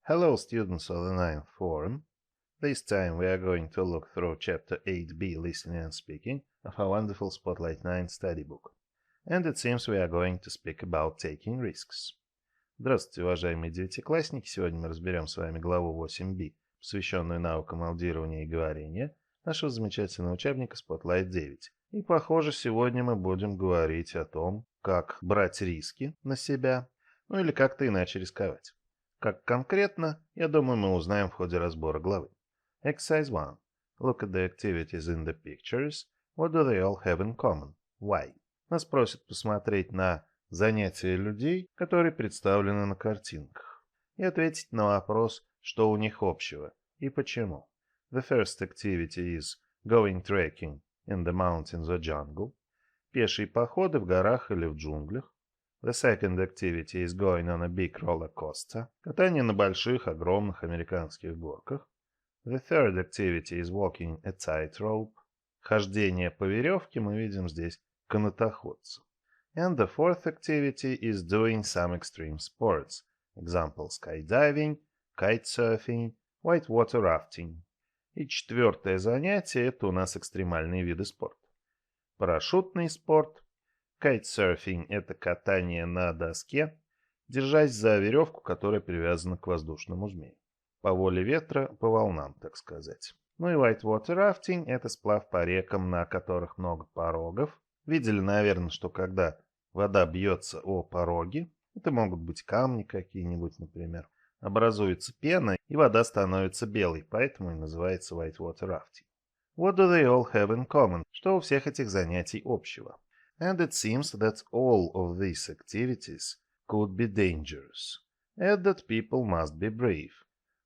Hello students of the ninth form. This time we are going to look through chapter 8b listening and speaking of our wonderful Spotlight 9 study book. And it seems we are going to speak about taking risks. Здравствуйте, уважаемые девятиклассники. Сегодня мы разберем с вами главу 8b, посвященную наукам аудирования и говорения, нашего замечательного учебника Spotlight 9. И, похоже, сегодня мы будем говорить о том, как брать риски на себя, ну или как-то иначе рисковать. Как конкретно, я думаю, мы узнаем в ходе разбора главы. Exercise 1. Look at the activities in the pictures. What do they all have in common? Why? Нас просят посмотреть на занятия людей, которые представлены на картинках, и ответить на вопрос, что у них общего и почему. The first activity is going trekking in the mountains or jungle. Пешие походы в горах или в джунглях. The second activity is going on a big roller coaster. Катание на больших, огромных американских горках. The third activity is walking a tightrope. Хождение по веревке мы видим здесь канатоходцев. And the fourth activity is doing some extreme sports. Example skydiving, kitesurfing, whitewater rafting. И четвертое занятие – это у нас экстремальные виды спорта. Парашютный спорт. Кайтсерфинг – это катание на доске, держась за веревку, которая привязана к воздушному змею. По воле ветра, по волнам, так сказать. Ну и whitewater rafting – это сплав по рекам, на которых много порогов. Видели, наверное, что когда вода бьется о пороги, это могут быть камни какие-нибудь, например, образуется пена, и вода становится белой, поэтому и называется whitewater rafting. What do they all have in common? Что у всех этих занятий общего? And it seems that all of these activities could be dangerous, and that people must be brave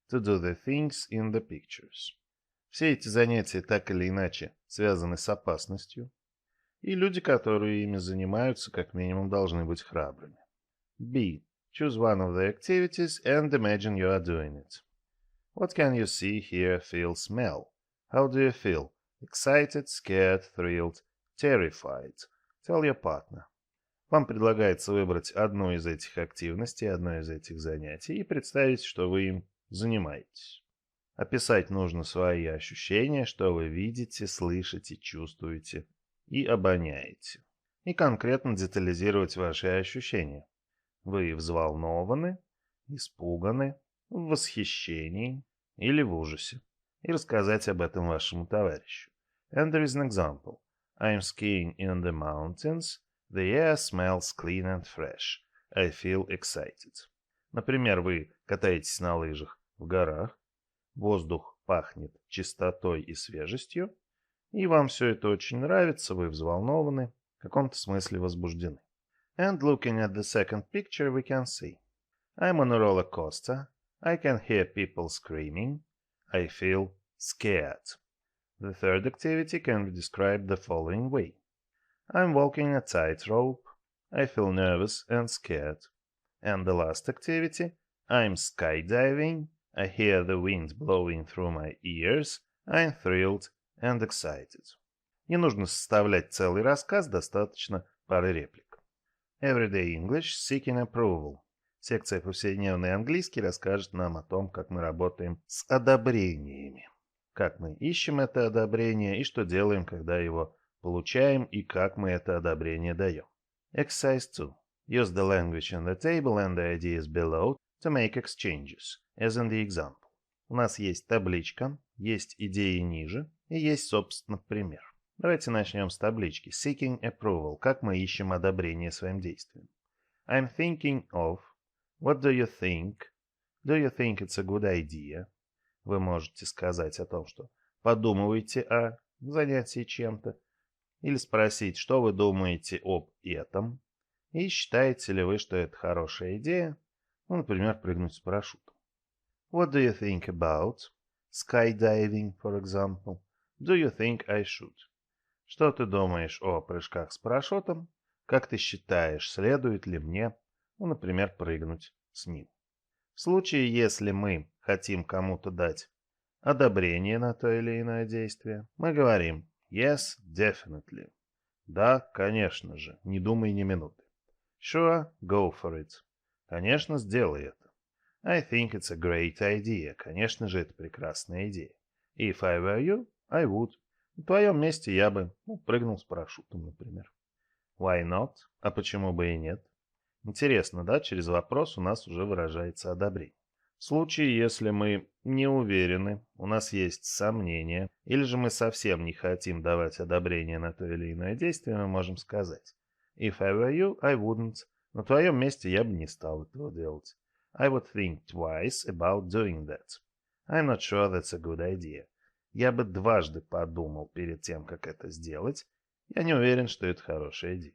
to do the things in the pictures. Все эти занятия так или иначе связаны с опасностью, и люди, которые ими занимаются, как минимум должны быть храбрыми. B. Choose one of the activities and imagine you are doing it. What can you see, hear, feel, smell? How do you feel? Excited, scared, thrilled, terrified. Tell your partner. Вам предлагается выбрать одну из этих активностей, одно из этих занятий и представить, что вы им занимаетесь. Описать нужно свои ощущения, что вы видите, слышите, чувствуете и обоняете. И конкретно детализировать ваши ощущения. Вы взволнованы, испуганы, в восхищении или в ужасе. И рассказать об этом вашему товарищу. And there is an example. I'm skiing in the mountains. The air smells clean and fresh. I feel excited. Например, вы катаетесь на лыжах в горах. Воздух пахнет чистотой и свежестью. И вам все это очень нравится, вы взволнованы, в каком-то смысле возбуждены. And looking at the second picture, we can see. I'm on a roller coaster. I can hear people screaming. I feel scared. The third activity can be described the following way. I'm walking a tightrope. I feel nervous and scared. And the last activity, I'm skydiving. I hear the wind blowing through my ears. I'm thrilled and excited. Не нужно составлять целый рассказ, достаточно пары реплик. Everyday English Seeking Approval. Секция «Повседневный английский» расскажет нам о том, как мы работаем с одобрениями. Как мы ищем это одобрение и что делаем, когда его получаем, и как мы это одобрение даем. Exercise 2. Use the language in the table and the ideas below to make exchanges, as in the example. У нас есть табличка, есть идеи ниже и есть, собственно, пример. Давайте начнем с таблички. Seeking Approval. Как мы ищем одобрение своим действиям. I'm thinking of. What do you think? Do you think it's a good idea? Вы можете сказать о том, что подумываете о занятии чем-то, или спросить, что вы думаете об этом, и считаете ли вы, что это хорошая идея, ну, например, прыгнуть с парашютом. What do you think about skydiving, for example? Do you think I should? Что ты думаешь о прыжках с парашютом? Как ты считаешь, следует ли мне, ну, например, прыгнуть с ним? В случае, если мы хотим кому-то дать одобрение на то или иное действие, мы говорим Yes, definitely. Да, конечно же, не думай ни минуты. Sure, go for it. Конечно, сделай это. I think it's a great idea. Конечно же, это прекрасная идея. If I were you, I would. На твоем месте я бы, прыгнул с парашютом, например. Why not? А почему бы и нет? Интересно, да, через вопрос у нас уже выражается одобрение. В случае, если мы не уверены, у нас есть сомнения, или же мы совсем не хотим давать одобрение на то или иное действие, мы можем сказать If I were you, I wouldn't. На твоем месте я бы не стал этого делать. I would think twice about doing that. I'm not sure that's a good idea. Я бы дважды подумал перед тем, как это сделать. Я не уверен, что это хорошая идея.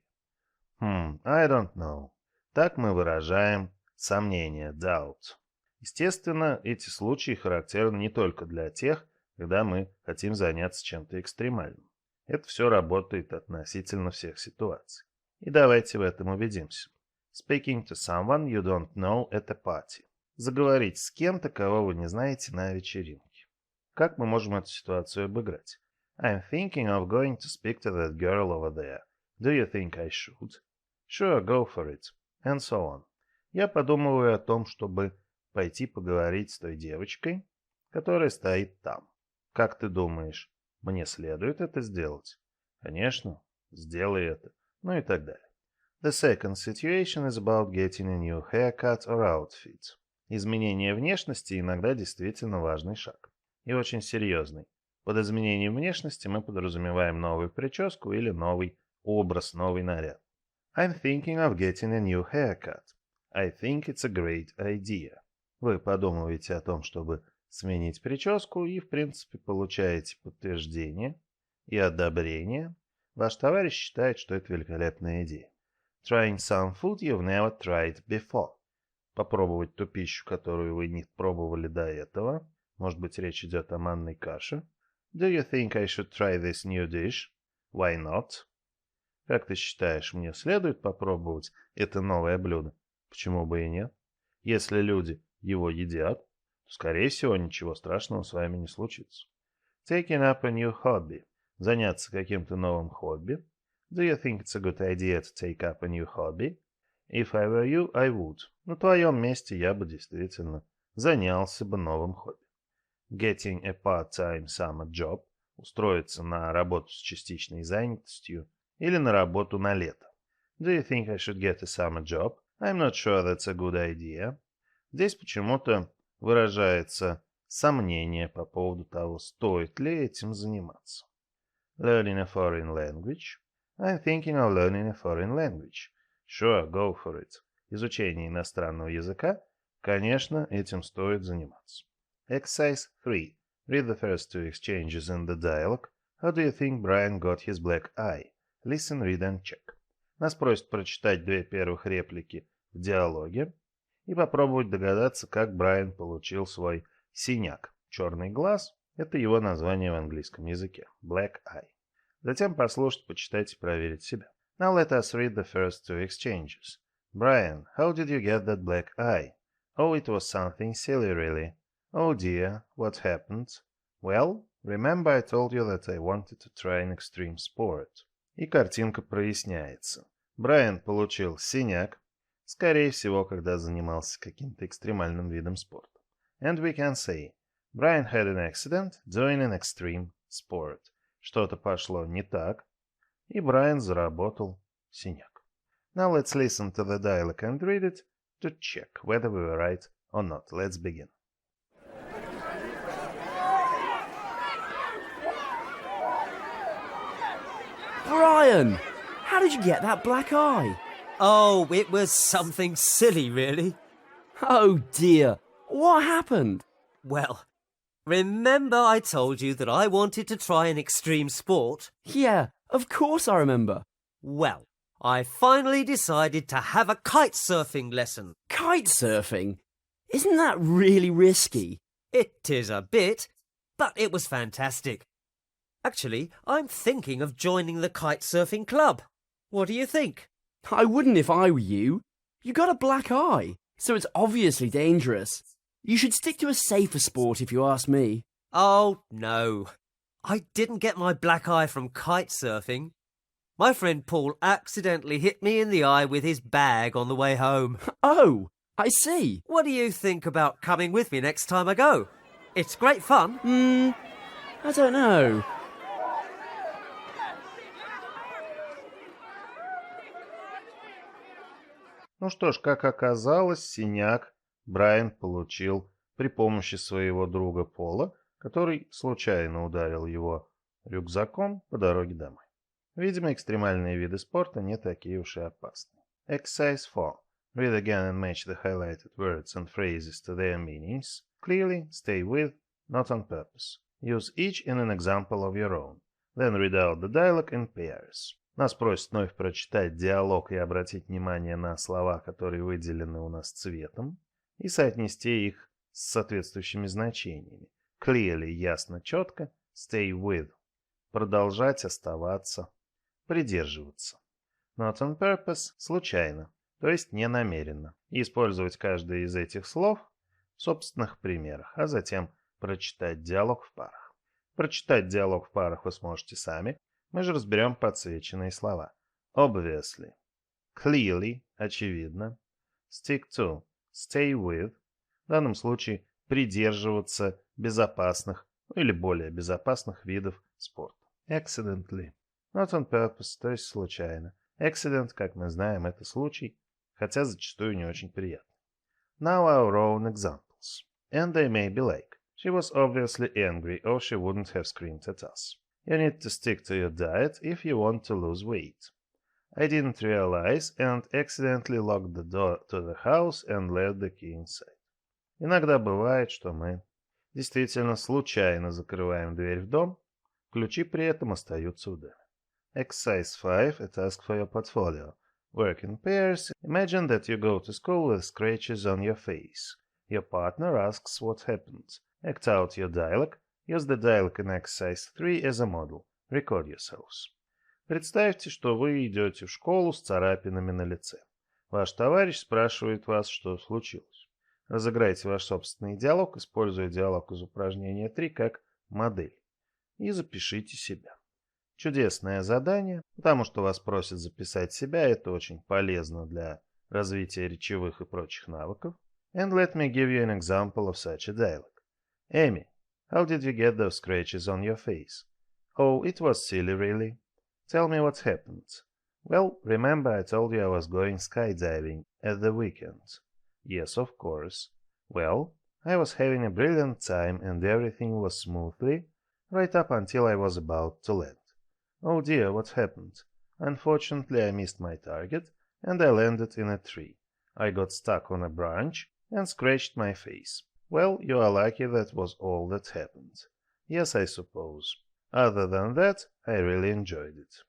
I don't know. Так мы выражаем сомнение, doubt. Естественно, эти случаи характерны не только для тех, когда мы хотим заняться чем-то экстремальным. Это все работает относительно всех ситуаций. И давайте в этом убедимся. Speaking to someone you don't know at a party. Заговорить с кем-то, кого вы не знаете на вечеринке. Как мы можем эту ситуацию обыграть? I'm thinking of going to speak to that girl over there. Do you think I should? Sure, go for it. And so on. Я подумываю о том, чтобы пойти поговорить с той девочкой, которая стоит там. Как ты думаешь, мне следует это сделать? Конечно, сделай это. Ну и так далее. The second situation is about getting a new haircut or outfit. Изменение внешности иногда действительно важный шаг. И очень серьезный. Под изменением внешности мы подразумеваем новую прическу или новый образ, новый наряд. I'm thinking of getting a new haircut. I think it's a great idea. Вы подумываете о том, чтобы сменить прическу и, в принципе, получаете подтверждение и одобрение. Ваш товарищ считает, что это великолепная идея. Trying some food you've never tried before. Попробовать ту пищу, которую вы не пробовали до этого. Может быть, речь идет о манной каше. Do you think I should try this new dish? Why not? Как ты считаешь, мне следует попробовать это новое блюдо? Почему бы и нет? Если люди его едят, то, скорее всего, ничего страшного с вами не случится. Taking up a new hobby. Заняться каким-то новым хобби. Do you think it's a good idea to take up a new hobby? If I were you, I would. На твоем месте я бы действительно занялся бы новым хобби. Getting a part-time summer job. Устроиться на работу с частичной занятостью или на работу на лето. Do you think I should get a summer job? I'm not sure that's a good idea. Здесь почему-то выражается сомнение по поводу того, стоит ли этим заниматься. Learning a foreign language. I'm thinking of learning a foreign language. Sure, go for it. Изучение иностранного языка. Конечно, этим стоит заниматься. Exercise 3. Read the first two exchanges in the dialogue. How do you think Brian got his black eye? Listen, read and check. Нас просят прочитать две первых реплики в диалоге и попробовать догадаться, как Брайан получил свой синяк. Черный глаз – это его название в английском языке. Black eye. Затем послушать, почитать и проверить себя. Now let us read the first two exchanges. Brian, how did you get that black eye? Oh, it was something silly, really. Oh dear, what happened? Well, remember I told you that I wanted to try an extreme sport. И картинка проясняется. Брайан получил синяк, скорее всего, когда занимался каким-то экстремальным видом спорта. And we can say, Brian had an accident doing an extreme sport. Что-то пошло не так, и Брайан заработал синяк. Now let's listen to the dialogue and read it to check whether we were right or not. Let's begin. Brian, how did you get that black eye? Oh, it was something silly, really. Oh dear, what happened? Well, remember I told you that I wanted to try an extreme sport? Yeah, of course I remember. Well, I finally decided to have a kite surfing lesson. Kite surfing? Isn't that really risky? It is a bit, but it was fantastic. Actually, I'm thinking of joining the kite surfing club. What do you think? I wouldn't if I were you. You got a black eye, so it's obviously dangerous. You should stick to a safer sport if you ask me. Oh, no. I didn't get my black eye from kite surfing. My friend Paul accidentally hit me in the eye with his bag on the way home. Oh, I see. What do you think about coming with me next time I go? It's great fun. I don't know. Ну что ж, как оказалось, синяк Брайан получил при помощи своего друга Пола, который случайно ударил его рюкзаком по дороге домой. Видимо, экстремальные виды спорта не такие уж и опасные. Exercise 4. Read again and match the highlighted words and phrases to their meanings. Clearly, stay with, not on purpose. Use each in an example of your own. Then read out the dialogue in pairs. Нас просят вновь прочитать диалог и обратить внимание на слова, которые выделены у нас цветом, и соотнести их с соответствующими значениями. Clearly, ясно, четко. Stay with. Продолжать, оставаться, придерживаться. Not on purpose. Случайно, то есть не намеренно. И использовать каждое из этих слов в собственных примерах, а затем прочитать диалог в парах. Прочитать диалог в парах вы сможете сами. Мы же разберем подсвеченные слова. Obviously. Clearly. Очевидно. Stick to. Stay with. В данном случае придерживаться безопасных или более безопасных видов спорта. Accidentally. Not on purpose, то есть случайно. Accident, как мы знаем, это случай, хотя зачастую не очень приятный. Now our own examples. And they may be like. She was obviously angry or she wouldn't have screamed at us. You need to stick to your diet if you want to lose weight. I didn't realize and accidentally locked the door to the house and left the key inside. Иногда бывает, что мы действительно случайно закрываем дверь в дом, ключи при этом остаются у дома. Exercise 5. A task for your portfolio. Work in pairs. Imagine that you go to school with scratches on your face. Your partner asks what happened. Act out your dialogue. Use the dialogue in exercise 3 as a model. Record yourselves. Представьте, что вы идете в школу с царапинами на лице. Ваш товарищ спрашивает вас, что случилось. Разыграйте ваш собственный диалог, используя диалог из упражнения 3 как модель. И запишите себя. Чудесное задание, потому что вас просят записать себя, это очень полезно для развития речевых и прочих навыков. And let me give you an example of such a dialogue. Amy. How did you get those scratches on your face? Oh, it was silly, really. Tell me what happened. Well, remember I told you I was going skydiving at the weekend. Yes, of course. Well, I was having a brilliant time and everything was smoothly, right up until I was about to land. Oh dear, what happened? Unfortunately, I missed my target and I landed in a tree. I got stuck on a branch and scratched my face. Well, you are lucky that was all that happened. Yes, I suppose. Other than that, I really enjoyed it.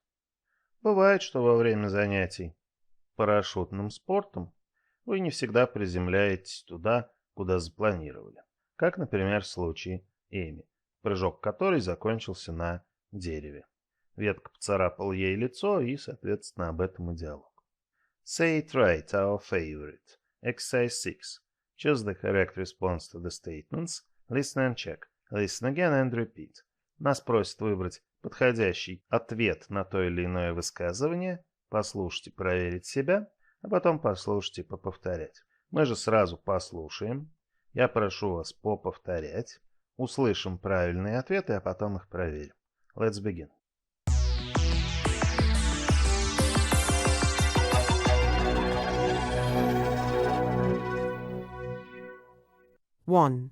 Бывает, что во время занятий парашютным спортом вы не всегда приземляетесь туда, куда запланировали. Как, например, в случае Эми, прыжок которой закончился на дереве. Ветка поцарапала ей лицо и, соответственно, об этом и диалог. Say it right, our favorite. Exercise 6. Choose the correct response to the statements. Listen and check. Listen again and repeat. Нас просят выбрать подходящий ответ на то или иное высказывание, послушать и проверить себя, а потом послушать и поповторять. Мы же сразу послушаем. Я прошу вас поповторять. Услышим правильные ответы, а потом их проверим. Let's begin. One.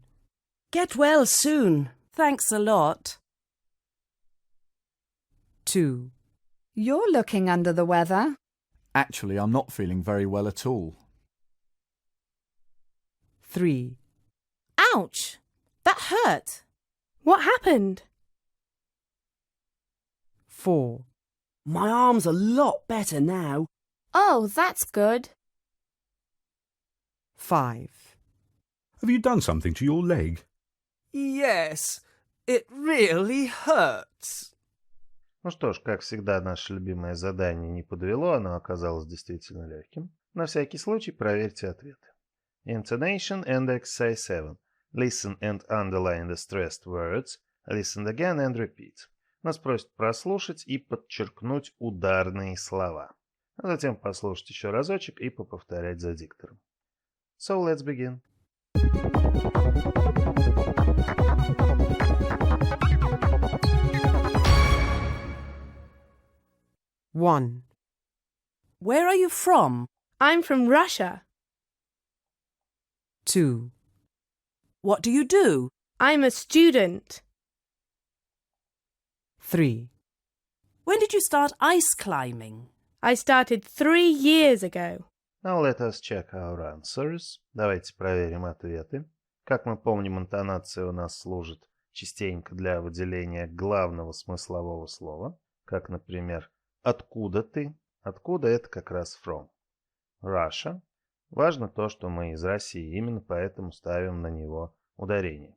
Get well soon. Thanks a lot. 2. You're looking under the weather. Actually, I'm not feeling very well at all. 3. Ouch! That hurt. What happened? 4. My arm's a lot better now. Oh, that's good. 5. Have you done something to your leg? Yes, it really hurts. Ну что ж, как всегда, наше любимое задание не подвело, оно оказалось действительно легким. На всякий случай проверьте ответы. Intonation and exercise 7. Listen and underline the stressed words. Listen again and repeat. Нас просят прослушать и подчеркнуть ударные слова. А затем послушать еще разочек и поповторять за диктором. So let's begin. One. Where are you from? I'm from Russia. 2. What do you do? I'm a student. 3. When did you start ice climbing? I started 3 years ago. Now let us check our answers. Давайте проверим ответы. Как мы помним, интонация у нас служит частенько для выделения главного смыслового слова, как, например, «Откуда ты?» Откуда это как раз from. Russia. Важно то, что мы из России, именно поэтому ставим на него ударение.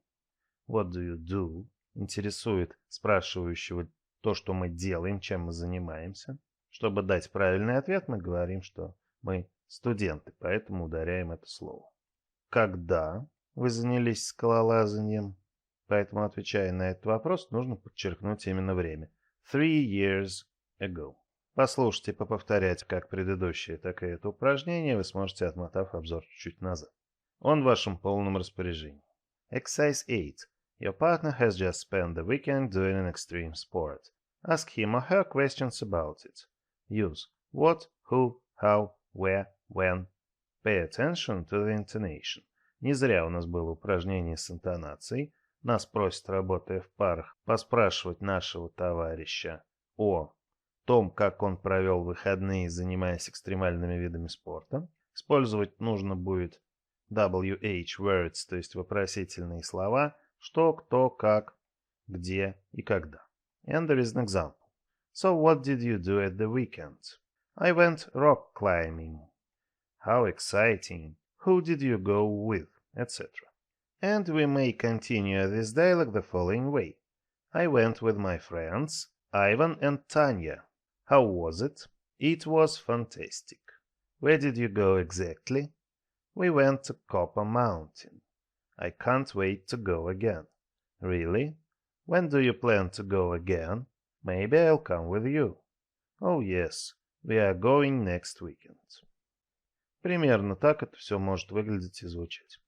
What do you do? Интересует спрашивающего то, что мы делаем, чем мы занимаемся. Чтобы дать правильный ответ, мы говорим, что мы студенты, поэтому ударяем это слово. Когда вы занялись скалолазанием? Поэтому, отвечая на этот вопрос, нужно подчеркнуть именно время. 3 years ago. Послушайте, поповторять как предыдущее, так и это упражнение вы сможете, отмотав обзор чуть назад. Он в вашем полном распоряжении. Exercise 8. Your partner has just spent the weekend doing an extreme sport. Ask him or her questions about it. Use what, who, how, where, when. Pay attention to the intonation. Не зря у нас было упражнение с интонацией. Нас просят, работая в парах, поспрашивать нашего товарища о том, как он провел выходные, занимаясь экстремальными видами спорта. Использовать нужно будет WH words, то есть вопросительные слова, что, кто, как, где и когда. And there is an example. So what did you do at the weekend? I went rock climbing. How exciting. Who did you go with? Etc. And we may continue this dialogue the following way. I went with my friends, Ivan and Tanya. How was it? It was fantastic. Where did you go exactly? We went to Copper Mountain. I can't wait to go again. Really? When do you plan to go again? Maybe I'll come with you. Oh yes, we are going next weekend. Примерно так это все может выглядеть и звучать.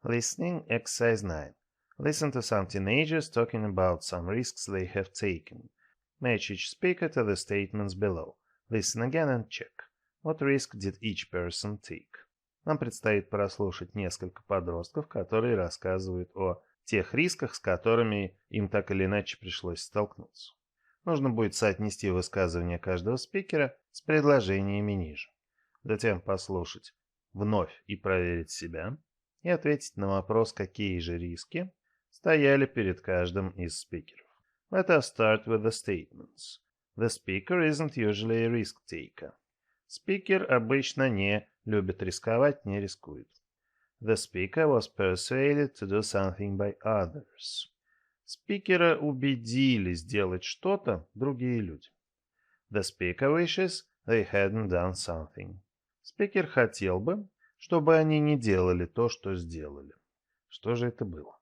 Listening exercise 9. Listen to some teenagers talking about some risks they have taken. Match each speaker to the statements below. Listen again and check. What risk did each person take? Нам предстоит прослушать несколько подростков, которые рассказывают о тех рисках, с которыми им так или иначе пришлось столкнуться. Нужно будет соотнести высказывания каждого спикера с предложениями ниже. Затем послушать вновь и проверить себя, и ответить на вопрос, какие же риски стояли перед каждым из спикеров. Let us start with the statements. The speaker isn't usually a risk taker. Спикер обычно не любит рисковать, не рискует. The speaker was persuaded to do something by others. Спикера убедили сделать что-то другие люди. The speaker wishes they hadn't done something. Спикер хотел бы, чтобы они не делали то, что сделали. Что же это было?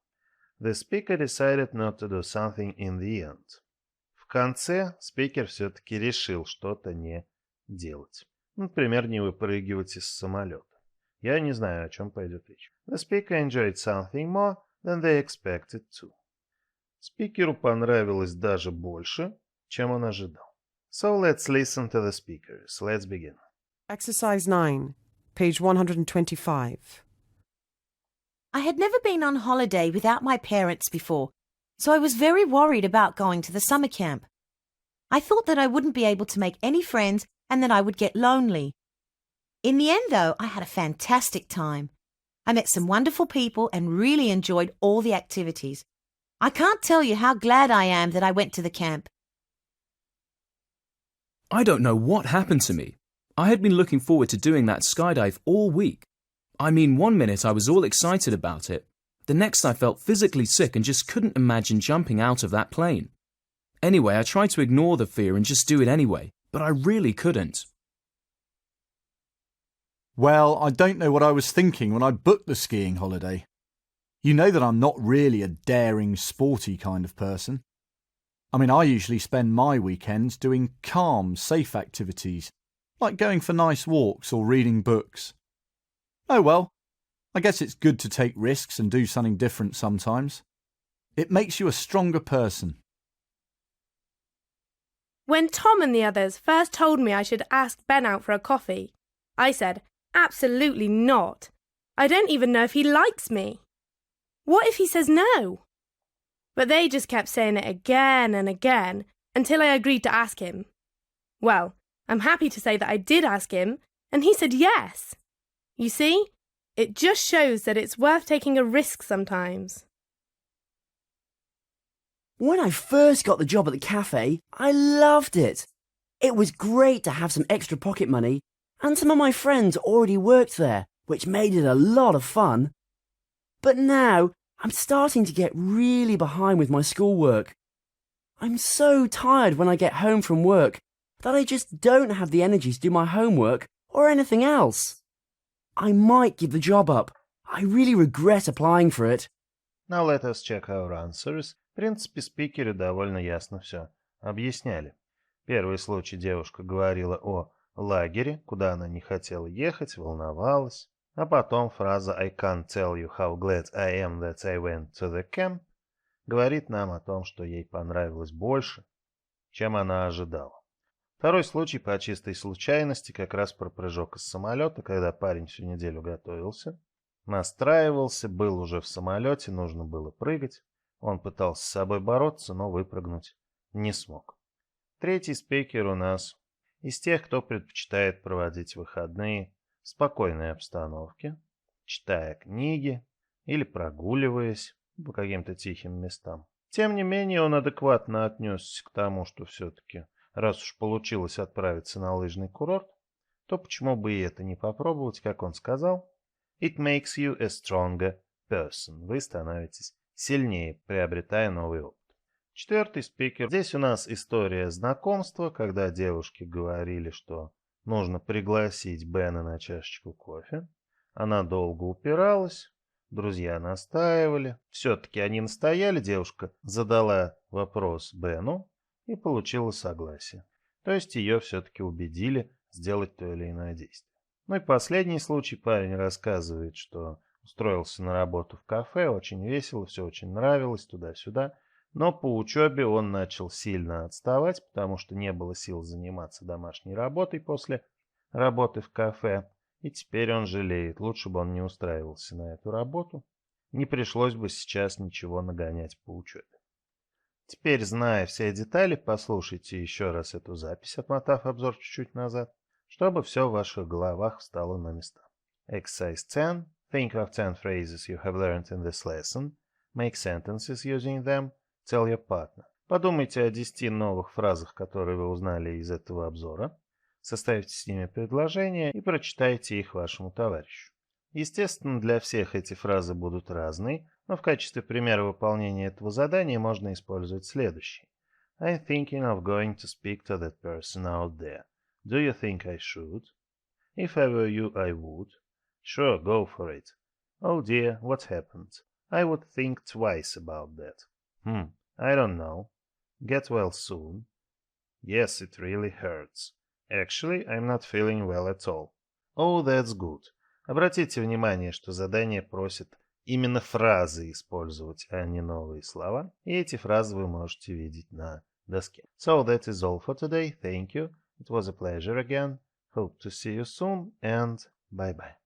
The speaker decided not to do something in the end. В конце спикер все-таки решил что-то не делать. Например, не выпрыгивать из самолета. Я не знаю, о чем пойдет речь. The speaker enjoyed something more than they expected to. Спикеру понравилось даже больше, чем он ожидал. So let's listen to the speakers. Let's begin. Exercise 9, page 125. I had never been on holiday without my parents before, so I was very worried about going to the summer camp. I thought that I wouldn't be able to make any friends and that I would get lonely. In the end, though, I had a fantastic time. I met some wonderful people and really enjoyed all the activities. I can't tell you how glad I am that I went to the camp. I don't know what happened to me. I had been looking forward to doing that skydive all week. I mean, one minute I was all excited about it. The next I felt physically sick and just couldn't imagine jumping out of that plane. Anyway, I tried to ignore the fear and just do it anyway, but I really couldn't. Well, I don't know what I was thinking when I booked the skiing holiday. You know that I'm not really a daring, sporty kind of person. I mean, I usually spend my weekends doing calm, safe activities, like going for nice walks or reading books. Oh well, I guess it's good to take risks and do something different sometimes. It makes you a stronger person. When Tom and the others first told me I should ask Ben out for a coffee, I said, absolutely not. I don't even know if he likes me. What if he says no? But they just kept saying it again and again until I agreed to ask him. Well, I'm happy to say that I did ask him, and he said yes. You see, it just shows that it's worth taking a risk sometimes. When I first got the job at the cafe, I loved it. It was great to have some extra pocket money, and some of my friends already worked there, which made it a lot of fun. But now, I'm starting to get really behind with my schoolwork. I'm so tired when I get home from work that I just don't have the energy to do my homework or anything else. I might give the job up. I really regret applying for it. Now let us check our answers. В принципе, спикеры довольно ясно все объясняли. Первый случай девушка говорила о лагере, куда она не хотела ехать, волновалась. А потом фраза «I can't tell you how glad I am that I went to the camp» говорит нам о том, что ей понравилось больше, чем она ожидала. Второй случай по чистой случайности как раз про прыжок из самолета, когда парень всю неделю готовился, настраивался, был уже в самолете, нужно было прыгать. Он пытался с собой бороться, но выпрыгнуть не смог. Третий спикер у нас из тех, кто предпочитает проводить выходные в спокойной обстановке, читая книги или прогуливаясь по каким-то тихим местам. Тем не менее, он адекватно отнесся к тому, что все-таки, раз уж получилось отправиться на лыжный курорт, то почему бы и это не попробовать, как он сказал, «It makes you a stronger person». Вы становитесь сильнее, приобретая новый опыт. Четвертый спикер. Здесь у нас история знакомства, когда девушки говорили, что нужно пригласить Бена на чашечку кофе. Она долго упиралась, друзья настаивали. Все-таки они настояли, девушка задала вопрос Бену и получила согласие. То есть ее все-таки убедили сделать то или иное действие. Ну и последний случай. Парень рассказывает, что устроился на работу в кафе, очень весело, все очень нравилось, туда-сюда. Но по учебе он начал сильно отставать, потому что не было сил заниматься домашней работой после работы в кафе. И теперь он жалеет, лучше бы он не устраивался на эту работу. Не пришлось бы сейчас ничего нагонять по учебе. Теперь, зная все детали, послушайте еще раз эту запись, отмотав обзор чуть-чуть назад, чтобы все в ваших головах встало на места. Exercise 10. Think of 10 phrases you have learned in this lesson. Make sentences using them. Tell your partner. Подумайте о 10 новых фразах, которые вы узнали из этого обзора. Составьте с ними предложения и прочитайте их вашему товарищу. Естественно, для всех эти фразы будут разные, но в качестве примера выполнения этого задания можно использовать следующий. I'm thinking of going to speak to that person out there. Do you think I should? If I were you, I would. Sure, go for it. Oh dear, what happened? I would think twice about that. I don't know. Get well soon. Yes, it really hurts. Actually, I'm not feeling well at all. Oh, that's good. Обратите внимание, что задание просит именно фразы использовать, а не новые слова. И эти фразы вы можете видеть на доске. So that is all for today. Thank you. It was a pleasure again. Hope to see you soon and bye-bye.